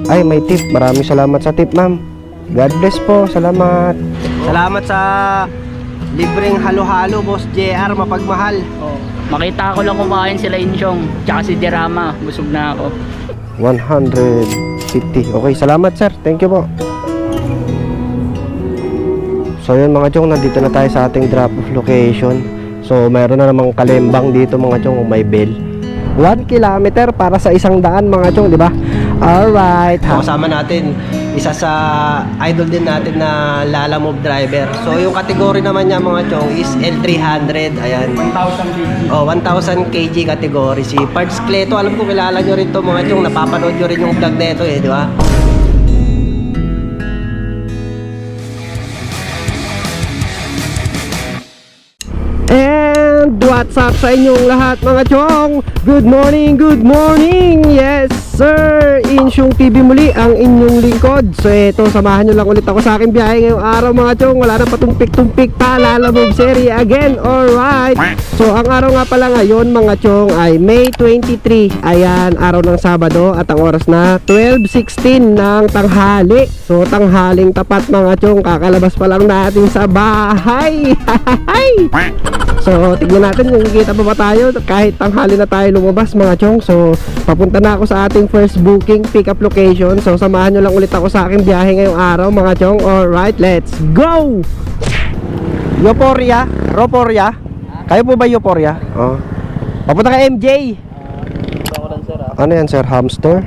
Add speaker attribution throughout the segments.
Speaker 1: Ay, may tip. Maraming salamat sa tip, ma'am. God bless po. Salamat. Salamat sa libreng halo-halo, Boss JR. Mapagmahal.
Speaker 2: Oh. Makita ko lang kumakain sila Insyong, tsaka si Dirama. Busog na ako.
Speaker 1: 150. Okay, salamat sir. Thank you po. So yun mga chong, nandito na tayo sa ating drop off location. So mayroon na namang kalembang dito mga chong, may bell. 1 kilometer para sa 100 mga chong, di ba? Alright. Kasama natin isa sa idol din natin na Lala Move driver. So yung category naman niya mga chong is L300. Ayan.
Speaker 2: 1,000 kg.
Speaker 1: Oh, 1,000 kg category. Si Parts Cleto, alam ko kilala nyo rin to mga chong. Napapanood nyo rin yung vlog na ito di ba? And what's up sa inyong lahat mga chong? Good morning, good morning! Yes sir! Insyong TV muli ang inyong lingkod. So eto, samahan nyo lang ulit ako sa aking biyahe ngayong araw mga chong. Wala na patumpik-tumpik pa, Lala Move series again. Alright! So ang araw nga pala ngayon mga chong ay May 23. Ayan, araw ng Sabado at ang oras na 12:16 ng tanghali. So tanghaling tapat mga chong, kakalabas pa lang natin sa bahay. So tignan natin kung kikita pa ba tayo kahit tanghali na tayo lumabas mga chong. So papunta na ako sa ating first booking pick up location. So samahan nyo lang ulit ako sa aking biyahe ngayong araw mga chong. Alright, let's go! Euphoria? Roporia? Kayo po ba Euphoria? Oh. Papunta ka MJ? Ano yan sir? Hamster?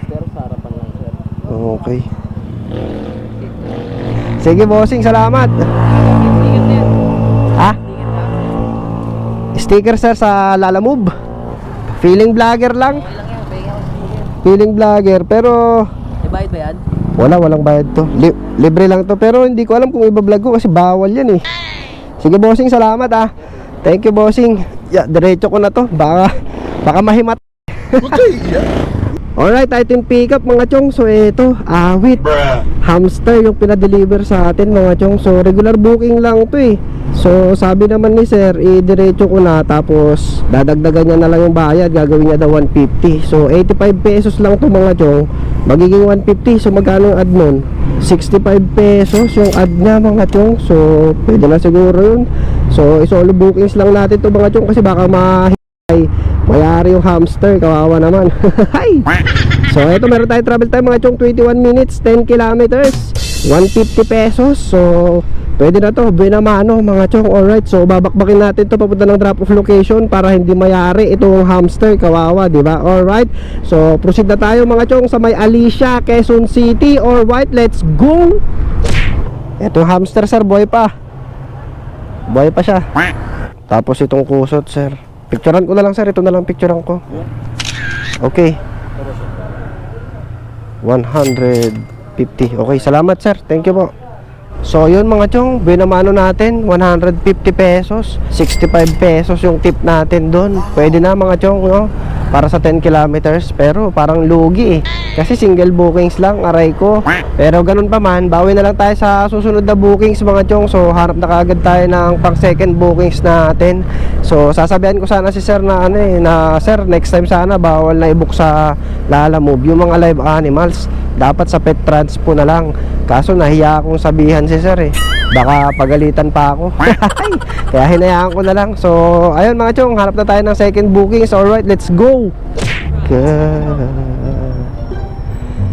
Speaker 1: Okay. Sige bossing, salamat. Ha? Sticker sir sa Lala Move. Feeling vlogger lang. Feeling vlogger pero
Speaker 2: Bayad ba yan?
Speaker 1: walang bayad to. Libre lang to pero hindi ko alam kung iba-vlog ko kasi bawal yan eh. Sige bossing, salamat ah. Thank you bossing. Diretso ko na to. Baka mahimat. Alright, item pick up mga chong. So ito, awit. Hamster yung pinadeliver sa atin mga chong. So regular booking lang to eh. So sabi naman ni sir, diretso ko na. Tapos dadagdagan niya na lang yung bayad. Gagawin niya daw 150. So 85 pesos lang to mga chong. Magiging 150. So magkano ang add nun? 65 pesos yung add niya mga chong. So pwede na siguro yun. So isolo bookings lang natin to mga chong. Kasi baka mayari yung hamster, kawawa naman. So ito, meron tayo travel time mga chong, 21 minutes, 10 kilometers, 150 pesos. So pwede na to, buena mano mga chong. Alright, so babakbakin natin to papunta ng drop off location para hindi mayari itong hamster, kawawa, diba? Alright, so proceed na tayo mga chong sa may Alicia, Quezon City. Alright, let's go. Ito hamster sir, buhay pa siya. Tapos itong kusot sir, picturean ko na lang sir, ito na lang picturean ko. Okay, 150. Okay, salamat sir, thank you po. So yun mga chong, binamano natin 150 pesos, 65 pesos yung tip natin doon. Pwede na mga chong, no? Para sa 10 kilometers. Pero parang lugi eh, kasi single bookings lang, aray ko. Pero ganun pa man, bawi na lang tayo sa susunod na bookings mga chong. So harap na kaagad tayo ng pang second bookings natin. So sasabihan ko sana si sir na na sir, next time sana bawal na i-book sa Lala Move yung mga live animals, dapat sa pet transpo na lang. Kaso nahiya akong sabihan si sir eh, baka pagalitan pa ako. Kaya hinayaan ko na lang. So ayun mga chong, harap na tayo ng second bookings. Alright, let's go.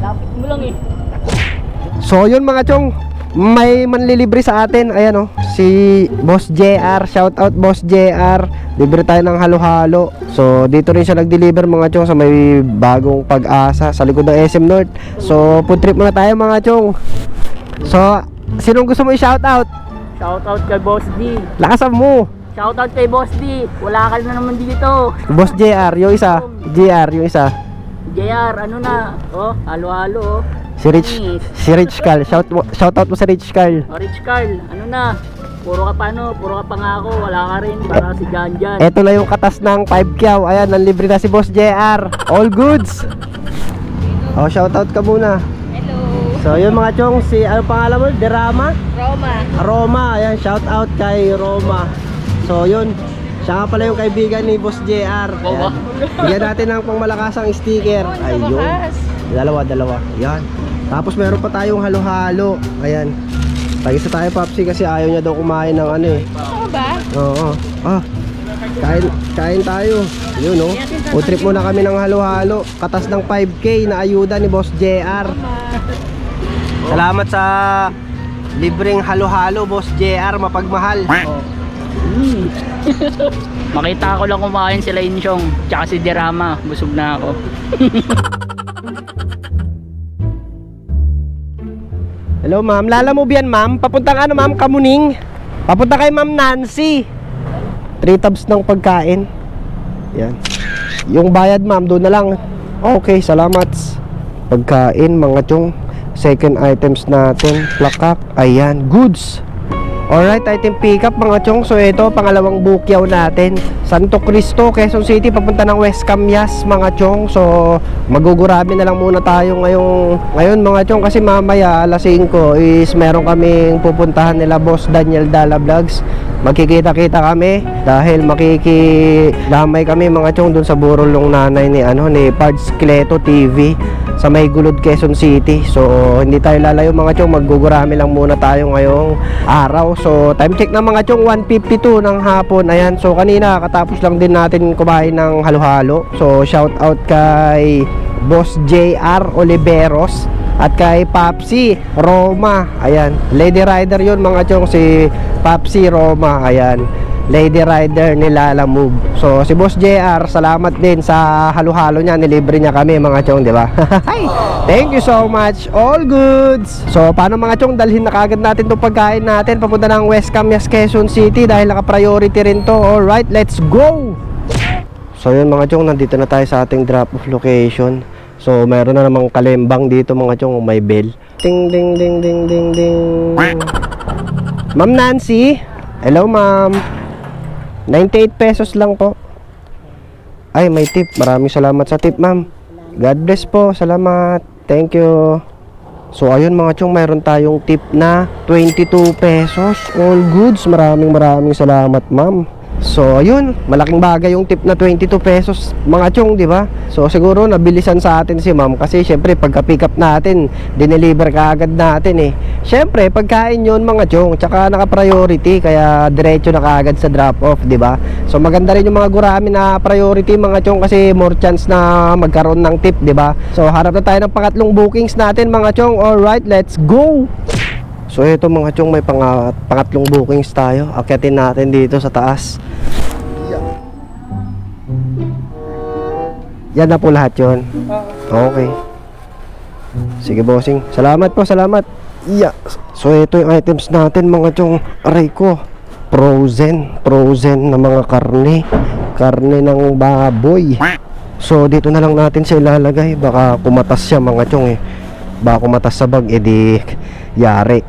Speaker 2: Lapit mo lang eh.
Speaker 1: So yun mga chong, may manlilibre sa atin. Ayan si Boss JR. Shout out Boss JR. Libre tayo ng halo-halo. So dito rin siya nag-deliver mga chong sa may bagong Pag-asa sa likod ng SM North. So food trip muna tayo mga chong. So sinong gusto mo i-shout out?
Speaker 2: Shout out kay Boss D.
Speaker 1: Lakasan mo.
Speaker 2: Shout out kay Boss D. Wala ka na naman dito.
Speaker 1: Boss JR, yung isa. JR, yung isa.
Speaker 2: JR, ano na? Oh, halo-halo oh.
Speaker 1: Si Rich Carl. Shout out mo sa Rich Carl.
Speaker 2: Oh, Rich Carl, ano na? Puro ka pangako, wala ka rin, para si Janjan.
Speaker 1: Eto na yung katas ng 5 kyaw. Ayan, nanlibre na si Boss JR. All goods. Oh, shout out ka muna.
Speaker 3: Hello.
Speaker 1: So yun mga chong, si ano pangalan mo? Derama? Roma. Ayan, shout out kay Roma. So yun, siya nga pala yung kaibigan ni Boss JR. Ayan. Bigyan natin ng pangmalakasang sticker. Ayun. Dalawa. Yan. Tapos meron pa tayong halo-halo. Ayan. Tagisa tayo, Papsi, kasi ayaw niya daw kumain ng ano eh.
Speaker 3: Oo ba?
Speaker 1: Oo. Ah, kain tayo. Yun, no? O trip muna kami ng halo-halo. Katas ng 5K na ayuda ni Boss JR. Salamat sa libreng halo-halo, Boss JR. Mapagmahal.
Speaker 2: Makita ko lang kumain sila Insyong, tsaka si Dirama. Busog na ako.
Speaker 1: Hello, ma'am. Lala mo yan, ma'am? Papuntang ano, ma'am? Kamuning. Papunta kay Ma'am Nancy. 3 tubs ng pagkain. Yan. Yung bayad, ma'am, doon na lang. Okay, salamat. Pagkain, mga chong. Second items natin. Plakak. Ayan. Goods. Alright, item pick up, mga chong. So ito, pangalawang bukyaw natin. Santo Cristo, Quezon City, papunta ng West Camias, mga chong. So magugurabi na lang muna tayo ngayon, mga chong, kasi mamaya alas 5 is meron kaming pupuntahan nila Boss Daniel Dala Vlogs. Magkikita-kita kami dahil makikidamay kami, mga chong, dun sa burolong nanay ni Pards Cleto TV sa May Gulod, Quezon City. So hindi tayo lalayo, mga chong, maggugurami lang muna tayo ngayong araw. So time check na, mga chong, 1:52 ng hapon. Ayan, so kanina katapos lang din natin kumain ng halo-halo. So shout out kay Boss JR Oliveros at kay Papsi Roma. Ayan, Lady Rider yun, mga chong, si Papsi Roma. Ayan, Lady Rider ni Lala Move. So si Boss JR, salamat din sa halo-halo niya, nilibre niya kami, mga chong, di ba? Thank you so much. All goods. So paano, mga chong, dalhin na kagad natin 'tong pagkain natin papunta ng West Camias, Quezon City dahil naka-priority rin to. All right, let's go. So yun, mga chong, nandito na tayo sa ating drop off location. So meron na namang kalembang dito, mga chong, may bell. Ding ding ding ding ding ding. Ma'am Nancy. Hello, ma'am. 98 pesos lang po. Ay, may tip. Maraming salamat sa tip, ma'am. God bless po. Salamat. Thank you. So ayun, mga chong, mayroon tayong tip na 22 pesos. All goods. Maraming salamat, ma'am. So ayun, malaking bagay yung tip na 22 pesos, mga chong, di ba? So siguro nabilisan sa atin si ma'am kasi syempre pagka pick up natin, dineliver ka agad natin eh. Syempre pagkain yun, mga chong, tsaka naka-priority, kaya diretso na kaagad sa drop off, di ba? So maganda rin yung mga gurami na priority, mga chong, kasi more chance na magkaroon ng tip, di ba? So harap na tayo ng pangatlong bookings natin, mga chong. All right, let's go. So ito, mga chong, may pangatlong bookings tayo. Akyatin natin dito sa taas. Yan na po lahat yun. Okay. Sige, bossing. Salamat po, salamat. Yeah. So ito yung items natin, mga chong. Aray ko, frozen na mga karne ng baboy. So dito na lang natin siya ilalagay. Baka kumatas siya, mga chong eh. Baka kumatas sa bag, edi yari.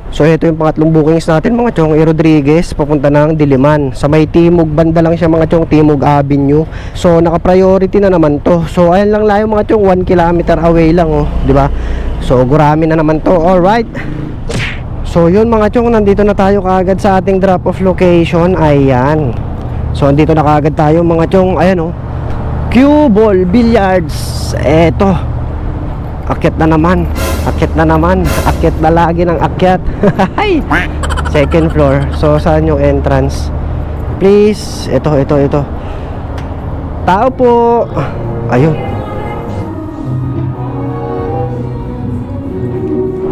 Speaker 1: So ito yung pangatlong bookings natin, mga chong. Rodriguez, papunta ng Diliman. Sa may Timog banda lang siya, mga chong, Timog Avenue. So naka-priority na naman to. So ayan lang layo, mga chong, 1 kilometer away lang, oh, di ba? So gurami na naman to. All right. So yun, mga chong, nandito na tayo kaagad sa ating drop off location. Ayan. So andito na kaagad tayo, mga chong. Ayan, oh. Cue Ball Billiards. Eto. Akyat na naman. Akyat na lagi ng akyat. Second floor. So saan yung entrance? Please. Ito. Tao po. Ayun.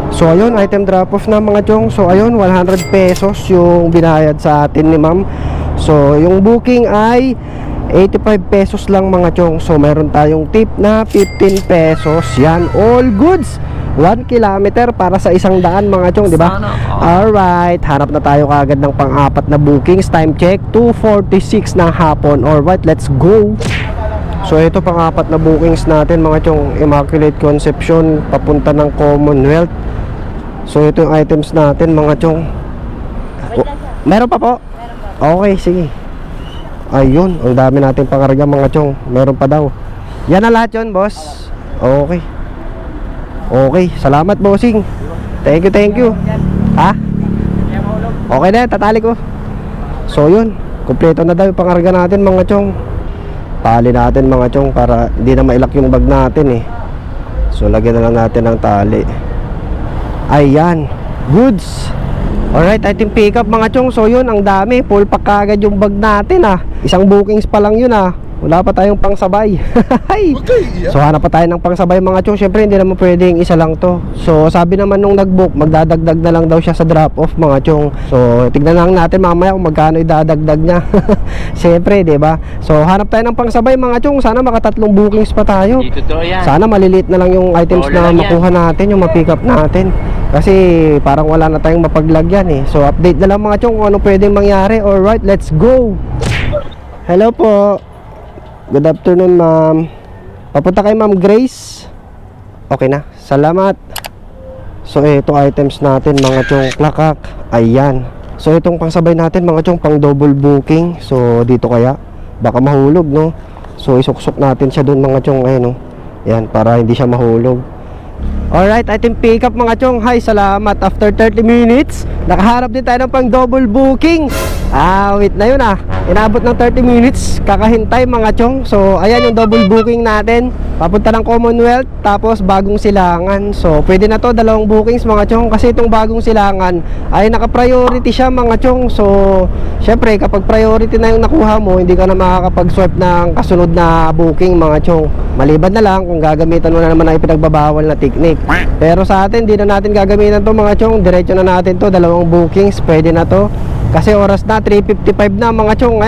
Speaker 1: So ayun, item drop off na, mga chong. So ayun, 100 pesos yung binayad sa atin ni ma'am. So yung booking ay 85 pesos lang, mga chong. So meron tayong tip na 15 pesos. Yan, all goods. 1 kilometer para sa 100, mga chong, di ba? Alright, hanap na tayo kagad ng pang-apat na bookings. Time check, 2:46 ng hapon. Alright, let's go. So ito, pang-apat na bookings natin, mga chong. Immaculate Conception, papunta ng Commonwealth. So ito yung items natin, mga chong. Meron pa po? Okay, sige. Ayun, ang dami natin pangarga, mga chong. Meron pa daw. Yan na lahat yun, boss. Okay. Okay, salamat, bossing. Thank you. Ha? Okay na, tatali ko. So yun, kumpleto na daw yung pangarga natin, mga chong. Pali natin, mga chong, para hindi na mailak yung bag natin eh. So lagyan na lang natin ng tali. Ayan, goods. Alright, item pick up mga chong. So yun, ang dami, full pack kagad yung bag natin Isang bookings pa lang yun Wala pa tayong pangsabay. So hanap pa tayo ng pangsabay mga chong. Syempre hindi naman pwedeng isa lang to. So sabi naman nung nag-book, magdadagdag na lang daw siya sa drop off mga chong. So tignan lang natin mamaya kung magkano idadagdag niya. Syempre, 'di ba? So hanap tayo ng pangsabay mga chong. Sana makatatlong bookings pa tayo. Sana maliliit na lang yung items na makuha natin, yung ma-pick up natin. Kasi parang wala na tayong mapaglagyan So update na lang mga chong kung ano pwedeng mangyari. Alright, let's go. Hello po. Good afternoon, ma'am. Papunta kay Ma'am Grace. Okay na, salamat. So ito items natin mga chong, klakak. Ayan. So itong pangsabay natin mga chong, pang double booking. So dito kaya baka mahulog no. So isuksok natin siya doon mga chong. Ayan Yan, para hindi siya mahulog. Alright, item pick up mga chong. Hi, salamat. After 30 minutes nakaharap din tayo ng pang double booking. Wait na yun Inabot ng 30 minutes kakahintay mga chong. So ayan yung double booking natin. Papunta ng Commonwealth, tapos Bagong Silangan. So pwede na to, dalawang bookings mga chong. Kasi itong Bagong Silangan ay naka-priority siya mga chong. So syempre kapag priority na yung nakuha mo, hindi ka na makakapag-swipe ng kasunod na booking mga chong. Maliban na lang kung gagamitan mo na naman ang ipinagbabawal na technique. Pero sa atin, hindi na natin gagamitan to mga chong. Diretso na natin to, dalawang bookings, pwede na to. Kasi oras na 3:55 na mga chong.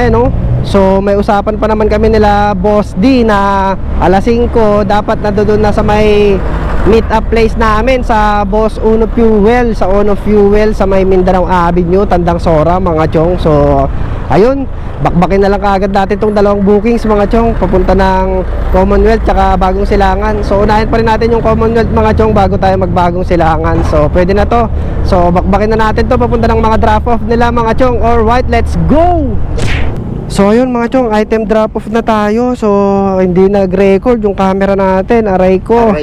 Speaker 1: So may usapan pa naman kami nila Boss D na alas 5 dapat nandoon na sa may meet up place namin sa Boss Uno Fuel, sa Uno Fuel sa may Mindanao Avenue, Tandang Sora mga chong. So ayun, bakbakin na lang kaagad natin itong dalawang bookings mga chong, papunta ng Commonwealth tsaka Bagong Silangan. So unahin pa rin natin yung Commonwealth mga chong bago tayo magbagong Silangan. So pwede na to. So bakbakin na natin to, papunta ng mga drop off nila mga chong. Alright, let's go. So ayun mga chong, item drop off na tayo. So hindi nag-record yung camera natin. Aray ko.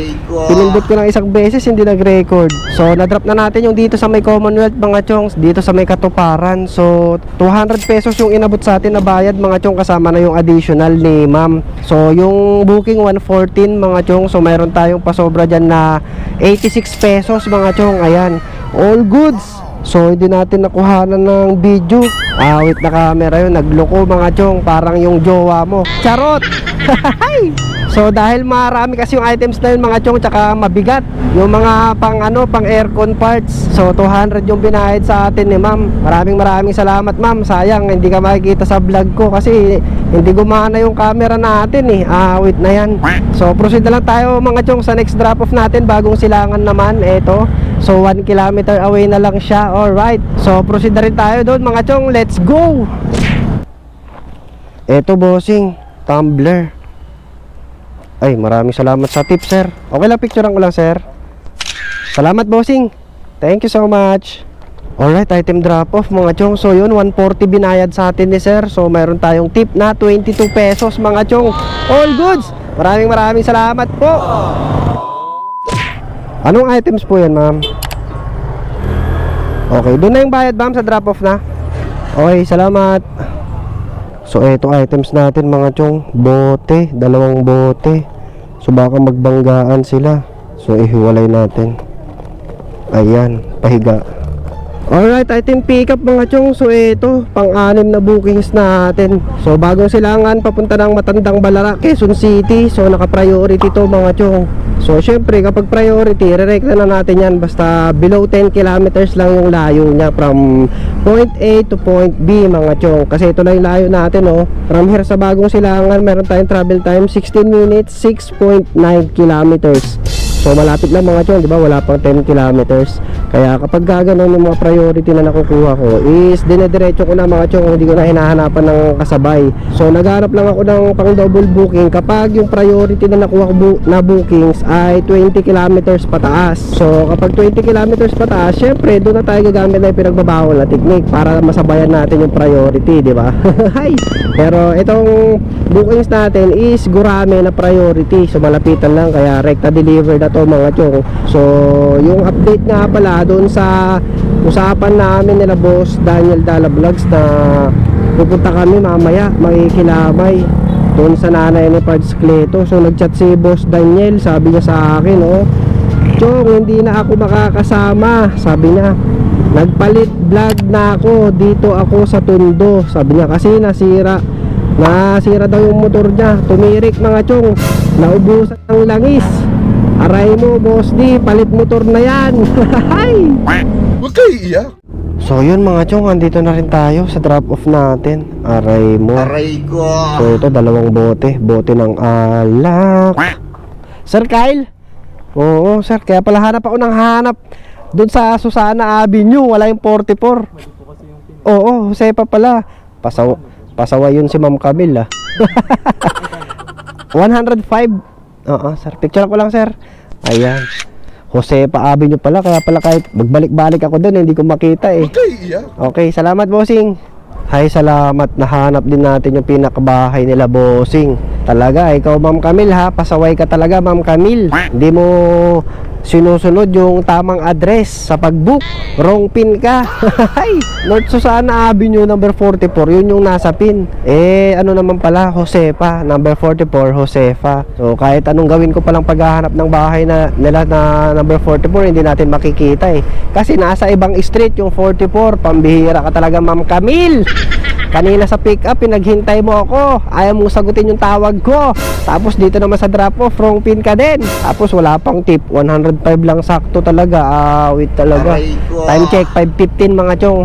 Speaker 1: Pinindot ko ng isang beses, hindi nag-record. So na-drop na natin yung dito sa may Commonwealth mga chong, dito sa may Katuparan. So 200 pesos yung inabot sa atin na bayad mga chong, kasama na yung additional ni ma'am. So yung booking 114 mga chong. So mayroon tayong pasobra dyan na 86 pesos mga chong. Ayan, all goods. So hindi natin nakuhanan ng video. Wait na camera yun, nagloko mga chong, parang yung jowa mo. Charot. So dahil marami kasi yung items na yun mga chong, tsaka mabigat yung mga pang aircon parts. So 200 yung binayad sa atin ni ma'am. Maraming salamat ma'am. Sayang hindi ka makikita sa vlog ko kasi hindi gumana yung camera natin wait na yan. So proceed na lang tayo mga chong sa next drop off natin, Bagong Silangan naman. Eto, so 1 kilometer away na lang siya. Alright, so proceed na rin tayo doon mga chong. Let's go. Eto bossing, tumbler. Ay, maraming salamat sa tip sir. Okay lang, picturean ko lang sir. Salamat bossing, thank you so much. Alright, item drop off mga chong. So yun, 140 binayad sa atin ni sir. So mayroon tayong tip na 22 pesos mga chong. All goods. Maraming salamat po. Anong items po yan ma'am? Okay, doon na yung bayad ma'am sa drop off na. Okay, salamat. So eto items natin mga chong, bote, dalawang bote. So baka magbanggaan sila. So ihiwalay natin. Ayan, pahiga. Alright, item pick up mga chong. So ito, pang-anim na bookings natin. So Bagong Silangan, papunta ng Matandang Balara, Quezon City. So naka-priority to mga chong. So syempre kapag priority, re-rekta na natin yan. Basta below 10 kilometers lang yung layo niya from point A to point B mga chong. Kasi ito lang yung layo natin From here sa Bagong Silangan, meron tayong travel time 16 minutes, 6.9 kilometers. So malapit lang mga chong, di ba? Wala pang 10 kilometers. Kaya kapag gaganon yung mga priority na nakukuha ko is dinediretso ko na mga chong, hindi ko na hinahanapan ng kasabay. So naghanap lang ako ng pang double booking kapag yung priority na nakuha ko na bookings ay 20 kilometers pataas. So kapag 20 kilometers pataas, syempre doon na tayo gagamit na yung pinagbabawal na technique para masabayan natin yung priority, di ba? Pero itong bookings natin is gurame na priority. So malapitan lang, kaya rekta deliver na to mga chong. So yung update nga pala doon sa usapan namin nila Boss Daniel Dala Vlogs na pupunta kami mamaya, makikilabay. doon sa nanay ni Pards Cleto. So nagchat si Boss Daniel, sabi niya sa akin, oh, Chong, hindi na ako makakasama. Sabi niya, nagpalit vlog na ako, dito ako sa Tondo. Sabi niya kasi nasira daw yung motor niya. Tumirik mga chong, naubusan ng langis. Aray mo boss D, palit motor na yan.
Speaker 3: Huwag kayo iiyak.
Speaker 1: So yun mga chong, andito na rin tayo sa drop off natin. Aray mo.
Speaker 3: Aray ko.
Speaker 1: So ito, dalawang bote ng alak. Sir Kyle? Oo sir, kaya pala hanap ako ng hanap doon sa Susana Avenue, wala yung 44. Oo, Josepa pala. Pasawa yun si Ma'am Camille 105. Oo sir, picture ko lang sir. Ayan, Josepa Avenue pala, kaya pala kahit magbalik-balik ako doon, hindi ko makita eh.
Speaker 3: Huwag kayo iiyak.
Speaker 1: Okay, salamat bossing. Hay, salamat, nahanap din natin yung pinakabahay nila bossing. Talaga, ikaw Ma'am Camille ha, pasaway ka talaga Ma'am Camille. Hindi mo sinusunod yung tamang address sa pag-book. Wrong pin ka. Hay, North Susana Avenue number 44, yun yung nasa pin. Eh, ano naman pala, Josepa, number 44, Josefa. So, kahit anong gawin ko palang paghahanap ng bahay na nila na number 44, hindi natin makikita eh. Kasi nasa ibang street yung 44. Pambihira ka talaga Ma'am Camille. Kanina sa pick up, pinaghintay mo ako, ayaw mong sagutin yung tawag ko. Tapos dito naman sa drop off, wrong pin ka din. Tapos wala pang tip, 105 lang sakto talaga. Wait talaga.
Speaker 3: Aray ko.
Speaker 1: Time check, 5:15 mga chong.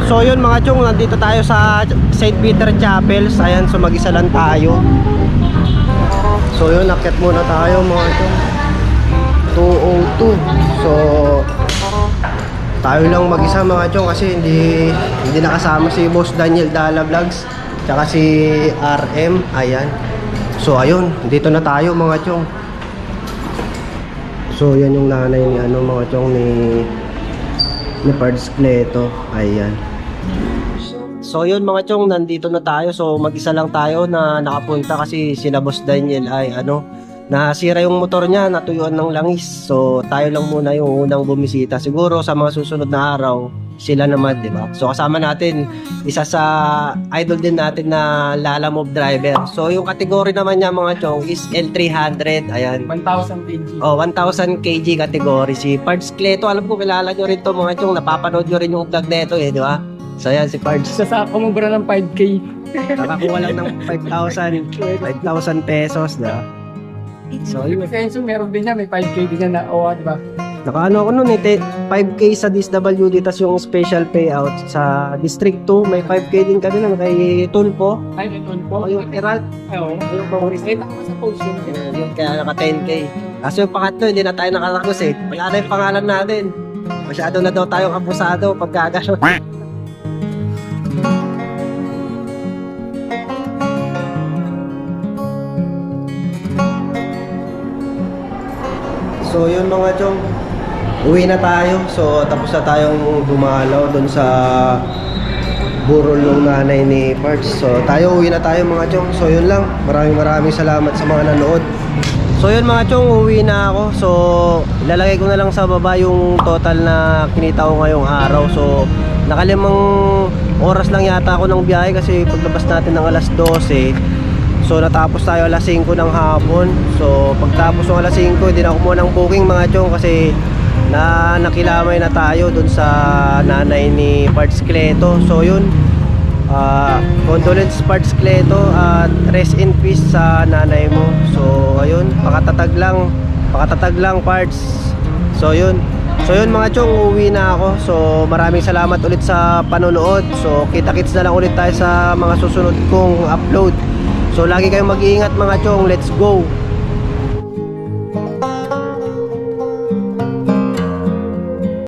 Speaker 1: So yun mga chong, nandito tayo sa St. Peter Chapels. Ayan, so mag-isa lang tayo. So yun, akit muna tayo mga chong. 202. So tayo lang mag-isa mga chong, kasi hindi nakasama si Boss Daniel Dala Vlogs tsaka si RM. Ayan, so ayun, dito na tayo mga chong. So yan yung nanay ni mga chong ni Pards Cleto. Ayan, so yun mga chong, nandito na tayo. So mag-isa lang tayo na nakapunta kasi sila Boss Daniel ay nasira yung motor niya, natuyuan ng langis. So tayo lang muna yung unang bumisita. Siguro sa mga susunod na araw sila naman, di ba? So kasama natin isa sa idol din natin na Lala Move driver. So yung category naman niya mga chong is L300. Ayan,
Speaker 4: 1,000 kg.
Speaker 1: oh, 1,000 kg category. Si Pards Cleto, alam ko kilala nyo rin to mga chong, napapanood nyo rin yung vlog nito eh, di ba? So ayan si Pards,
Speaker 4: Sa kumubra ng 5K.
Speaker 1: nakakuha lang ng 5,000 pesos, di ba? So
Speaker 4: Yung Senso, meron din niya. May 5K din niya na OA, di ba?
Speaker 1: nakaano ako nun eh, 5K sa DSWD, tas yung special payout sa District 2, may 5K din kami nun kay Tulpo.
Speaker 4: Ay, ito po.
Speaker 1: O yung Herald,
Speaker 4: Ay, oo. Yung paboris. Ay, ako sa post yun.
Speaker 1: yung kaya naka 10K. Kaso yung pangatlo, hindi na tayo nakatagos eh. Wala na yung pangalan natin. Masyado na daw tayong abusado pagkagano. So yun mga chong, uwi na tayo. So tapos na tayong dumalaw doon sa burol ng nanay ni Pards. So tayo, uwi na tayo mga chong. So yun lang, maraming salamat sa mga nanood. So yun mga chong, uwi na ako. So ilalagay ko na lang sa baba yung total na kinita ko ngayong araw. So nakalimang oras lang yata ako ng biyahe kasi paglabas natin ng alas 12. So natapos tayo alas 5 ng hapon. So pagtapos ng alas 5, hindi na ako muna ng booking mga chong kasi nakilamay na tayo dun sa nanay ni Pards Cleto. So yun, condolence Pards Cleto at rest in peace sa nanay mo. So ayun, pakatatag lang Pards. So yun mga chong, uuwi na ako. So maraming salamat ulit sa panonood. So kita-kits na lang ulit tayo sa mga susunod kong upload. So lagi kayong mag-iingat mga chong. Let's go!